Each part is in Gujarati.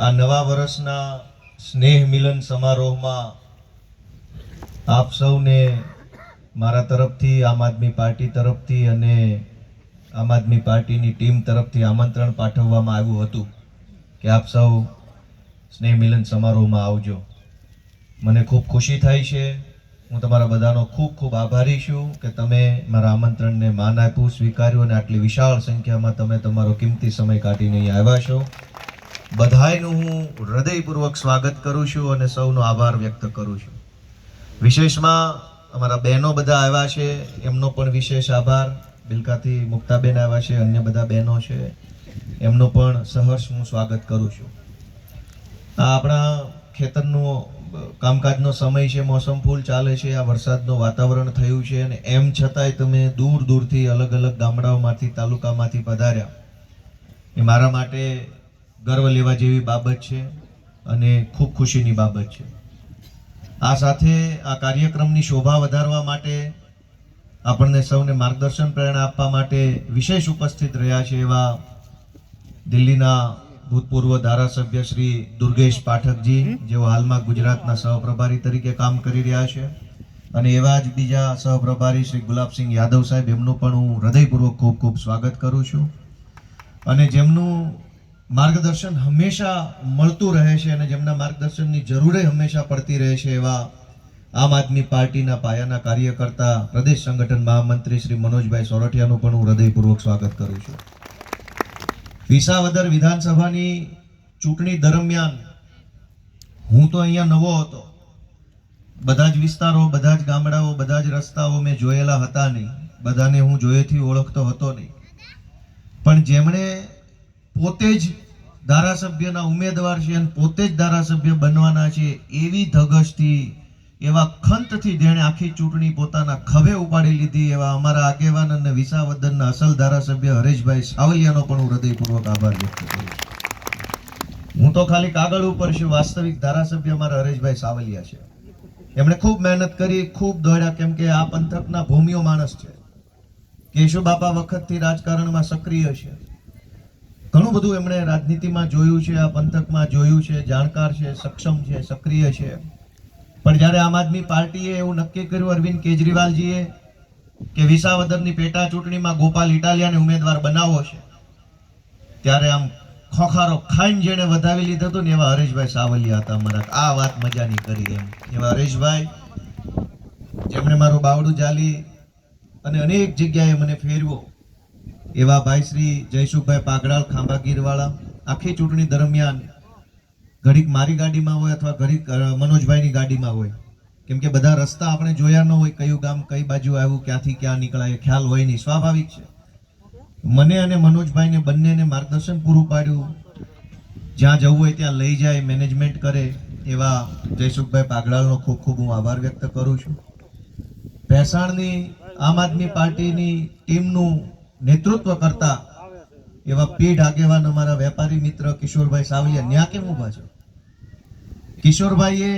આ નવા વર્ષના સ્નેહ મિલન સમારોહમાં આપ સૌને મારા તરફથી, આમ આદમી પાર્ટી તરફથી અને આમ આદમી પાર્ટીની ટીમ તરફથી આમંત્રણ પાઠવવામાં આવ્યું હતું કે આપ સૌ સ્નેહ મિલન સમારોહમાં આવજો. મને ખૂબ ખુશી થાય છે. હું તમારા બધાનો ખૂબ ખૂબ આભારી છું કે તમે મારા આમંત્રણને માન આપ્યું, સ્વીકાર્યું અને આટલી વિશાળ સંખ્યામાં તમે તમારો કિંમતી સમય કાઢીને અહીં આવ્યા છો. બધાયનું હું હૃદયપૂર્વક સ્વાગત કરું છું અને સૌનો આભાર વ્યક્ત કરું છું. વિશેષમાં અમારા બહેનો બધા આવ્યા છે, એમનો પણ વિશેષ આભાર. બિલકાથી મુક્તાબેન આવ્યા છે, અન્ય બધા બહેનો છે, એમનો પણ સહર્ષ હું સ્વાગત કરું છું. આ આપણા ખેતરનો કામકાજનો સમય છે, મોસમ ફૂલ ચાલે છે, આ વરસાદનું વાતાવરણ થયું છે અને એમ છતાંય તમે દૂર દૂરથી અલગ અલગ ગામડાઓમાંથી, તાલુકામાંથી પધાર્યા. એ મારા માટે ગર્વ લેવા જેવી બાબત છે અને ખૂબ ખુશીની બાબત છે. આ સાથે આ કાર્યક્રમની શોભા વધારવા માટે, આપણને સૌને માર્ગદર્શન પ્રેરણા આપવા માટે વિશેષ ઉપસ્થિત રહ્યા છે એવા દિલ્હીના ભૂતપૂર્વ ધારાસભ્ય શ્રી દુર્ગેશ પાઠકજી, જેઓ હાલમાં ગુજરાતના સહપ્રભારી તરીકે કામ કરી રહ્યા છે, અને એવા જ બીજા સહપ્રભારી શ્રી ગુલાબસિંહ યાદવ સાહેબ, એમનું પણ હું હૃદયપૂર્વક ખૂબ ખૂબ સ્વાગત કરું છું. અને જેમનું માર્ગદર્શન હંમેશા મળતું રહે છે અને જેમના માર્ગદર્શનની જરૂરે હંમેશા પડતી રહે છે એવા આમ આદમી પાર્ટીના પાયાના કાર્યકર્તા, પ્રદેશ સંગઠન મહામંત્રી શ્રી મનોજભાઈ સોરઠિયાનું પણ હું હૃદયપૂર્વક સ્વાગત કરું છું. વિસાવદર વિધાનસભાની ચૂંટણી દરમિયાન હું તો અહીંયા નવો હતો. બધા જ વિસ્તારો, બધા જ ગામડાઓ, બધા જ રસ્તાઓ મેં જોયેલા હતા નહીં. બધાને હું જોયેથી ઓળખતો હતો નહીં. પણ જેમણે પોતે જ ધારાસભ્યના ઉમેદવાર છે અને પોતે જ ધારાસભ્ય બનવાના છે, એવી ધગશથી, એવા ખંતથી જેણે આખી ચૂંટણી પોતાના ખભે ઉપાડી લીધી, એવા અમારા આગેવાન અને વિસાવદરના અસલ ધારાસભ્ય હરેશભાઈ સાવલિયાનો પણ હું હૃદયપૂર્વક આભાર વ્યક્ત કરું છું. હું તો ખાલી કાગળ ઉપર છું, વાસ્તવિક ધારાસભ્ય અમારા હરેશભાઈ સાવલિયા છે. એમણે ખૂબ મહેનત કરી, ખૂબ દોડ્યા, કેમ કે આ પંથકના ભૂમિયો માણસ છે. કેશુબાપા વખતથી રાજકારણમાં સક્રિય છે. ઘણું બધું એમણે રાજનીતિમાં જોયું છે, આ પંથકમાં જોયું છે, જાણકાર છે, સક્ષમ છે, સક્રિય છે. પણ જ્યારે આમ આદમી પાર્ટીએ એવું નક્કી કર્યું, અરવિંદ કેજરીવાલજીએ, કે વિસાવદરની પેટા ચૂંટણીમાં ગોપાલ ઇટાલિયાને ઉમેદવાર બનાવવો છે, ત્યારે આમ ખોખારો ખાઈને જેણે વધાવી લીધો હતો ને, એવા હરેશભાઈ સાવલિયા હતા અમારા. આ વાત મજાની કરી એમ. એવા હરેશભાઈ, જેમણે મારું બાવડું જાલી અને અનેક જગ્યાએ મને ફેરવો, એવા ભાઈ શ્રી જયસુખભાઈ પાગડાલ, ખાંભાગીરવાળા, આખી ચૂંટણી દરમિયાન ઘડીક મારી ગાડીમાં હોય અથવા ઘડીક મનોજભાઈની ગાડીમાં હોય, કેમ કે બધા રસ્તા આપણે જોયા ન હોય, કયું ગામ કઈ બાજુ આવ્યું, ક્યાંથી ક્યાં નીકળાય ખ્યાલ હોય નહીં, સ્વાભાવિક છે. મને અને મનોજભાઈને બંનેને માર્ગદર્શન પૂરું પાડ્યું, જ્યાં જવું હોય ત્યાં લઈ જાય, મેનેજમેન્ટ કરે, એવા જયસુખભાઈ પાગડાલનો ખૂબ ખૂબ હું આભાર વ્યક્ત કરું છું. ભેસાણની આમ આદમી પાર્ટીની ટીમનું નેતૃત્વ કરતા એવા પીઢ આગેવાન અમારા વેપારી મિત્ર કિશોરભાઈ સાવલિયા, ન્યા કેમ ઉભા છે? કિશોરભાઈએ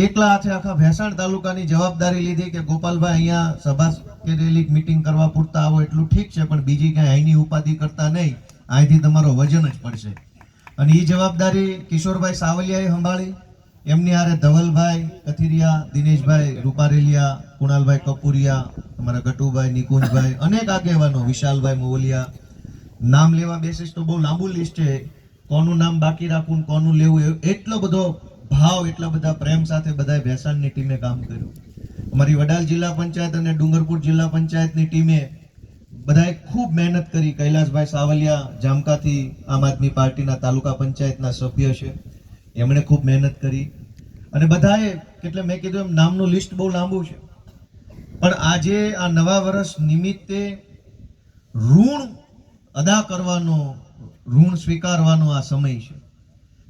એકલા હાથે આખા ભેસાણ તાલુકાની જવાબદારી લીધી કે ગોપાલભાઈ અહીંયા સભા કે રેલી મીટિંગ કરવા પૂરતા આવો એટલું ઠીક છે, પણ બીજી ક્યાંય અહીંની ઉપાધિ કરતા નહીં, અહીંથી તમારો વજન જ પડશે. અને એ જવાબદારી કિશોરભાઈ સાવલિયાએ સંભાળી. એમની હારે ધવલભાઈ કથિરિયા, દિનેશભાઈ રૂપારેલિયા, કુણાલભાઈ કપુરિયા, અમારા ગટુભાઈ, નિકુંજભાઈ, અનેક આગેવાનો, વિશાલભાઈ મોવલિયા, નામ લેવા બેસીશ તો બહુ લાંબુ લિસ્ટ છે, કોનું નામ બાકી રાખવું, કોનું લેવું, એટલો બધો ભાવ, એટલા બધા પ્રેમ સાથે બધાએ ભેસાણની ટીમે કામ કર્યું. અમારી વડાલ જિલ્લા પંચાયત અને ડુંગરપુર જિલ્લા પંચાયતની ટીમે બધાએ ખૂબ મહેનત કરી. કૈલાસભાઈ સાવલિયા જામકાથી આમ આદમી પાર્ટીના તાલુકા પંચાયતના સભ્ય છે, એમણે ખૂબ મહેનત કરી. અને બધાએ, એટલે મેં કીધું એમ, નામનું લિસ્ટ બહુ લાંબુ છે. પણ આજે આ નવા વર્ષ નિમિત્તે ઋણ અદા કરવાનો, ઋણ સ્વીકારવાનો આ સમય છે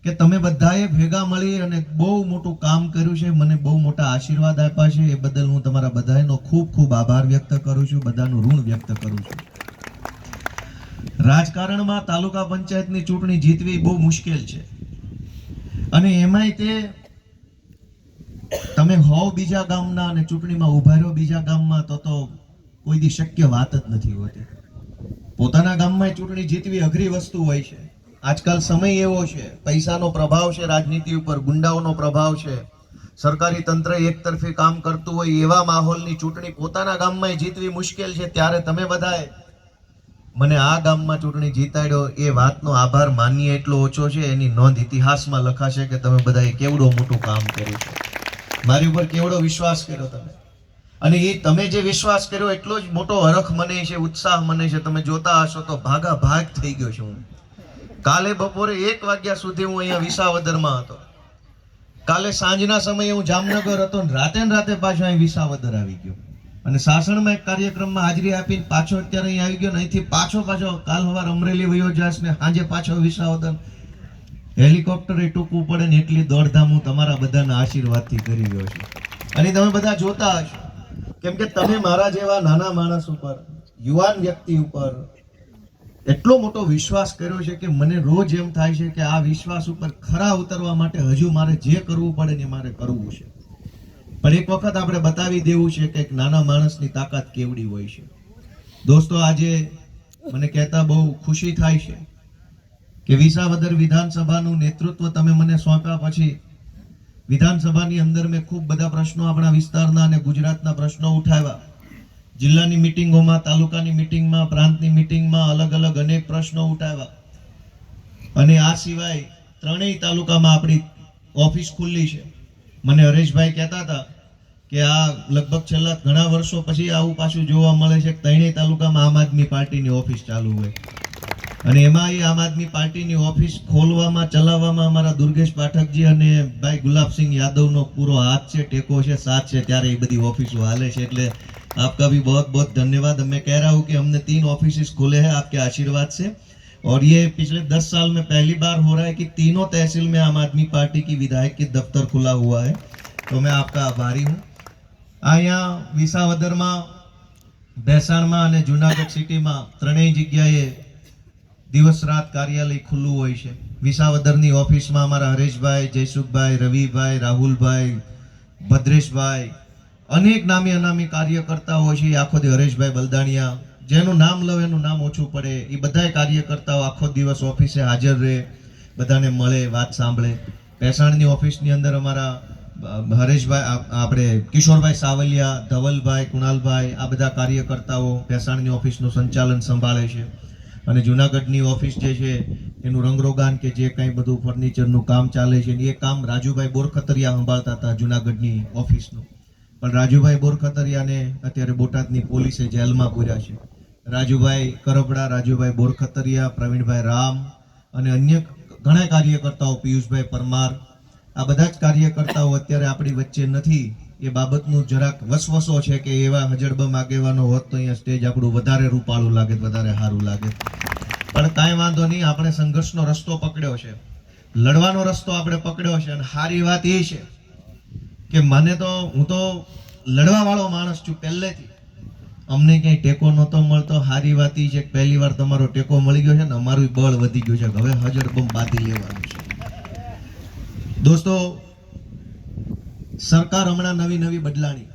કે તમે બધાએ ભેગા મળી અને બહુ મોટું કામ કર્યું છે, મને બહુ મોટા આશીર્વાદ આપ્યા છે. એ બદલ હું તમારા બધાનો ખૂબ ખૂબ આભાર વ્યક્ત કરું છું, બધાનું ઋણ વ્યક્ત કરું છું. રાજકારણમાં તાલુકા પંચાયતની ચૂંટણી જીતવી બહુ મુશ્કેલ છે, અને એમાંય તે તમે હોવ બીજા ગામના અને ચૂંટણીમાં ઉભા રહ્યો બીજા ગામમાં, તો કોઈ દી શક્ય વાત જ નથી હોતી. પોતાના ગામમાં ચૂંટણી જીતવી અઘરી વસ્તુ હોય છે, આજકાલ સમય એવો છે, પૈસાનો પ્રભાવ છે રાજનીતિ ઉપર, ગુંડાઓનો પ્રભાવ છે, સરકારી તંત્ર એકતરફી કામ કરતું હોય એવા માહોલની ચૂંટણી પોતાના ગામમાં જીતવી મુશ્કેલ છે. ત્યારે તમે બધાએ મને આ ગામમાં ચૂંટણી જીતાડ્યો એ વાતનો આભાર માનીએ એટલો ઓછો છે. એની નોંધ ઇતિહાસમાં લખાશે કે તમે બધાએ કેવડો મોટું કામ કર્યું છે, મારી ઉપર કેવડો વિશ્વાસ કર્યો તમે. અને એ તમે જે વિશ્વાસ કર્યો એટલો જ મોટો હરખ મને છે, ઉત્સાહ મને છે. તમે જોતા હશો તો ભાગા ભાગ થઈ ગયો છું. કાલે બપોરે 1 વાગ્યા સુધી હું અહીંયા વિસાવદરમાં હતો. કાલે સાંજના સમયે હું જામનગર હતો ને રાતે પાછો અહીં વિસાવદર આવી ગયો. અને સાસણમાં એક કાર્યક્રમમાં હાજરી આપીને પાછો અત્યારે અહીં આવી ગયો. અહીંથી પાછો કાલ સવાર અમરેલી વયો જાશ ને સાંજે પાછો વિસાવદર. હેલિકોપ્ટરે ટૂંકવું પડે ને એટલી દોડધામ હું તમારા બધાના આશીર્વાદથી કરી રહ્યો છું. અને તમે બધા જોતા હશો, કેમ કે તમે મારા જેવા નાના માણસ ઉપર, યુવાન વ્યક્તિ ઉપર એટલો મોટો વિશ્વાસ કર્યો છે કે મને રોજ એમ થાય છે કે આ વિશ્વાસ ઉપર ખરા ઉતરવા માટે હજુ મારે જે કરવું પડે ને મારે કરવું છે. પણ એક વખત આપણે બતાવી દેવું છે કે એક નાના માણસની તાકાત કેવડી હોય છે. દોસ્તો, આજે મને કહેતા બહુ ખુશી થાય છે કે વિસાવદર વિધાનસભાનું નેતૃત્વ તમે મને સોંપ્યા પછી વિધાનસભાની અંદર મેં ખૂબ બધા પ્રશ્નો આપણા વિસ્તારના અને ગુજરાતના પ્રશ્નો ઉઠાવ્યા. જિલ્લાની મિટિંગોમાં, તાલુકાની મિટિંગમાં, પ્રાંતની મિટિંગમાં અલગ અલગ અનેક પ્રશ્નો ઉઠાવ્યા. અને આ સિવાય 3 તાલુકામાં આપણી ઓફિસ ખુલ્લી છે. મને હરેશભાઈ કહેતા હતા કે આ લગભગ છેલ્લા ઘણા વર્ષો પછી આવું પાછું જોવા મળે છે કે 3 તાલુકામાં આમ આદમી પાર્ટીની ઓફિસ ચાલુ હોય. અને એમાં આમ આદમી પાર્ટીની ઓફિસ ખોલવામાં, ચલાવવામાં અમારા દુર્ગેશ પાઠકજી અને ભાઈ ગુલાબસિંહ યાદવનો પૂરો હાથ છે, ટેકો છે, સાથ છે. ત્યારે એ બધી ઓફિસો હાલે છે. એટલે आपका भी बहुत बहुत धन्यवाद. मैं कह रहा हूँ कि हमने 3 ऑफिस खोले हैं आपके आशीर्वाद से, और ये पिछले 10 साल में पहली बार हो रहा है कि तीनों तहसील में आम आदमी पार्टी की विधायक की दफ्तर खुला हुआ है. तो मैं आपका आभारी हूँ. અહીંયા વિસાવદરમાં, ભેસાણમાં અને જુનાગઢ સિટીમાં 3 જગ્યાએ દિવસ રાત કાર્યાલય ખુલ્લું હોય છે. વિસાવદરની ઓફિસમાં અમારા હરેશભાઈ, જયસુખભાઈ, રવિભાઈ, રાહુલભાઈ, ભદ્રેશભાઈ, અનેક નામી અનામી કાર્યકર્તાઓ છે. આખો દિવસ હરેશભાઈ બલદાણિયા, જેનું નામ લો એનું નામ ઓછું પડે, એ બધાય કાર્યકર્તાઓ આખો દિવસ ઓફિસે હાજર રહે, બધાને મળે, વાત સાંભળે. ભેસાણની ઓફિસની અંદર અમારા હરેશભાઈ, આપણે કિશોરભાઈ સાવલિયા, ધવલભાઈ, કુણાલભાઈ, આ બધા કાર્યકર્તાઓ ભેસાણની ઓફિસનું સંચાલન સંભાળે છે. અને જુનાગઢની ઓફિસ જે છે એનું રંગરોગાન કે જે કંઈ બધું ફર્નિચરનું કામ ચાલે છે એ કામ રાજુભાઈ બોરખતરિયા સંભાળતા હતા જુનાગઢની ઓફિસનું. પણ રાજુભાઈ બોરખતરિયાને અત્યારે બોટાદની પોલીસે જેલમાં પૂર્યા છે. રાજુભાઈ કરબડા, રાજુભાઈ બોરખતરિયા, પ્રવીણભાઈ રામ અને અન્ય ઘણા કાર્યકર્તાઓ, પિયુષભાઈ પરમાર, આ બધા જ કાર્યકર્તાઓ અત્યારે આપણી વચ્ચે નથી. એ બાબતનું જરાક વસવસો છે કે એવા હજળબમ આગેવાનો હોત તો અહીંયા સ્ટેજ આપણું વધારે રૂપાળું લાગે, વધારે સારું લાગે. પણ કાંઈ વાંધો નહીં, આપણે સંઘર્ષનો રસ્તો પકડ્યો છે, લડવાનો રસ્તો આપણે પકડ્યો છે. અને સારી વાત એ છે કે હું તો લડવા વાળો માણસ છું પહેલેથી. અમને ક્યાંય ટેકો નહોતો મળતો. સારી વાત એ છે કે પહેલી વાર તમારો ટેકો મળી ગયો છે ને અમારું બળ વધી ગયું છે. હવે હજળબમ બાંધી લેવાનું છે. દોસ્તો, સરકાર હમણાં નવી બદલાણી,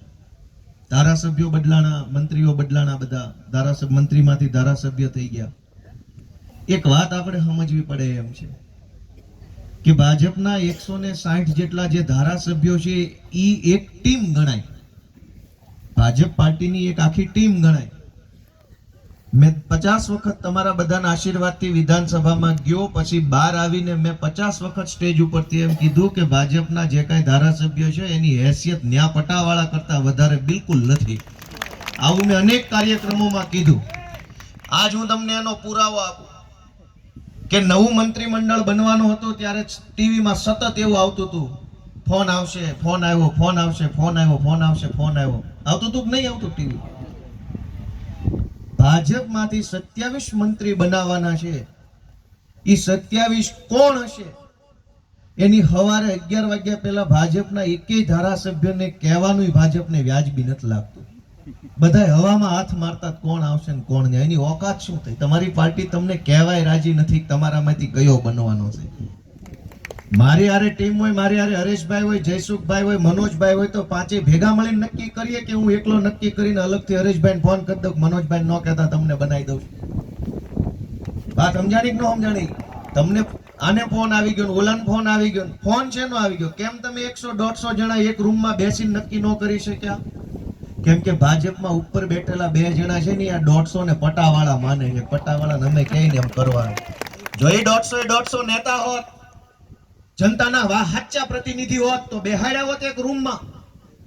ધારાસભ્યો બદલાણા, મંત્રીઓ બદલાણા, બધા મંત્રીમાંથી ધારાસભ્ય થઈ ગયા. એક વાત આપણે સમજવી પડે એમ છે કે ભાજપના 160 જેટલા જે ધારાસભ્યો છે એ એક ટીમ ગણાય, ભાજપ પાર્ટીની એક આખી ટીમ ગણાય. મેં 50 વખત તમારા બધાના આશીર્વાદથી વિધાનસભામાં ગયો, પછી બહાર આવીને મેં 50 વખત સ્ટેજ ઉપરથી એમ કીધું કે ભાજપના જે કાંઈ ધારાસભ્યો છે એની હેસિયત ન્યા પટાવાળા કરતા વધારે બિલકુલ નથી. આવું મેં અનેક કાર્યક્રમોમાં કીધું. આજ હું તમને એનો પુરાવો આપું કે નવું મંત્રીમંડળ બનવાનું હતું ત્યારે ટીવીમાં સતત એવું આવતું હતું, ફોન આવશે, ફોન આવ્યો, ફોન આવશે, ફોન આવ્યો, ફોન આવશે, ફોન આવ્યો. આવતું હતું કે નહીં આવતું ટીવી? ભાજપમાંથી 27 મંત્રી બનાવવાના છે. એ 27 કોણ હશે એની સવારે 11 વાગ્યા પહેલા ભાજપના એકેય ધારાસભ્યને કહેવાનું ભાજપને વ્યાજબી નથી લાગતું. બધા હવામાં હાથ મારતા કોણ આવશે ને કોણ નહીં. એની ઓકાત શું થઈ? તમારી પાર્ટી તમને કહેવાય રાજી નથી તમારામાંથી કયો બનવાનો છે. મારી હારે ટીમ હોય, મારી હારે હરેશભાઈ હોય, જયસુખભાઈ હોય, મનોજભાઈ હોય તો પાંચે ભેગા મળીને નક્કી કરીએ કે હું એકલો નક્કી કરીને અલગથી હરેશભાઈને ફોન કરી દઉં, મનોજભાઈ ન કહેતા તમને બનાવી દઉં. વાત સમજાણી કે ન સમજાણી? તમને આને ફોન આવી ગયો ને ઓલાને ફોન આવી ગયો ને ફોન શેનો આવી ગયો? કેમ તમે 100-150 જણા એક રૂમમાં બેસીને નક્કી ન કરી શક્યા? કેમ કે ભાજપમાં ઉપર બેઠેલા 2 જણા છે ને આ 150 ને પટાવાળા માને છે. પટાવાળા અમે કહીને એમ કરવાનું. જો એ 150 નેતા હોત, જનતાના સાચા પ્રતિનિધિ હોત તો બેહાડ્યા હોત એક રૂમમાં,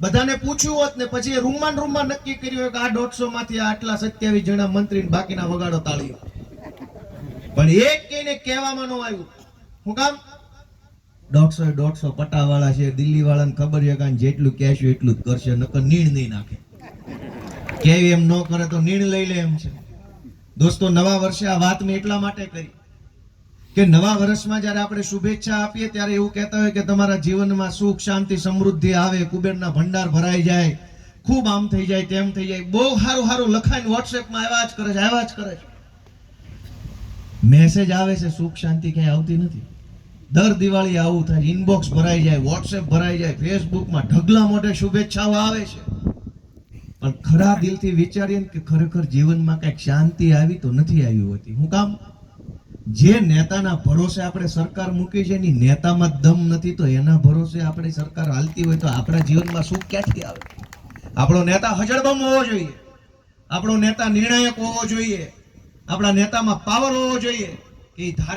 બધાને પૂછ્યું હોત ને પછી એ રૂમમાં નક્કી કર્યું હોય કે આ 150 માંથી આટલા 27 જણા મંત્રી ને બાકીના વગાડો તાળીઓ. પણ એક કઈને કહેવામાં ન આવ્યું. શું કામ? 150 પટાવાળા છે, દિલ્હી વાળાને ખબર છે કે જેટલું કહેશું એટલું જ કરશે, નકર નીણ નહીં નાખે. કેવી એમ ન કરે તો નીણ લઈ લે એમ છે. દોસ્તો, નવા વર્ષે આ વાત મેં એટલા માટે કરી કે નવા વર્ષમાં જ્યારે આપણે શુભેચ્છા આપીએ ત્યારે એવું કહેતા હોય કે તમારા જીવનમાં સુખ શાંતિ સમૃદ્ધિ આવે, કુબેરના ભંડાર ભરાઈ જાય, ખૂબ આમ થઈ જાય તેમ થઈ જાય. બહુ સારું લખાઈને વોટ્સએપમાં આવ્યા જ કરે છે. મેસેજ આવે છે, સુખ શાંતિ ક્યાંય આવતી નથી. દર દિવાળી આવું થાય, ઇનબોક્સ ભરાઈ જાય, વોટ્સએપ ભરાઈ જાય, ફેસબુકમાં ઢગલા મોઢે શુભેચ્છાઓ આવે છે. પણ ખરા દિલથી વિચારીએ કે ખરેખર જીવનમાં કઈક શાંતિ આવી તો નથી આવી હોતી. શું કામ? જે નેતાના ભરોસે આપણે સરકાર મૂકી છે એની નેતામાં દમ નથી, તો એના ભરોસે આપણી સરકાર હાલતી હોય તો આપણા જીવનમાં સુખ ક્યાંથી આવે? આપણો નેતા હજળબમ હોવો જોઈએ, આપણો નેતા નિર્ણાયક હોવો જોઈએ, આપણા નેતામાં પાવર હોવો જોઈએ કે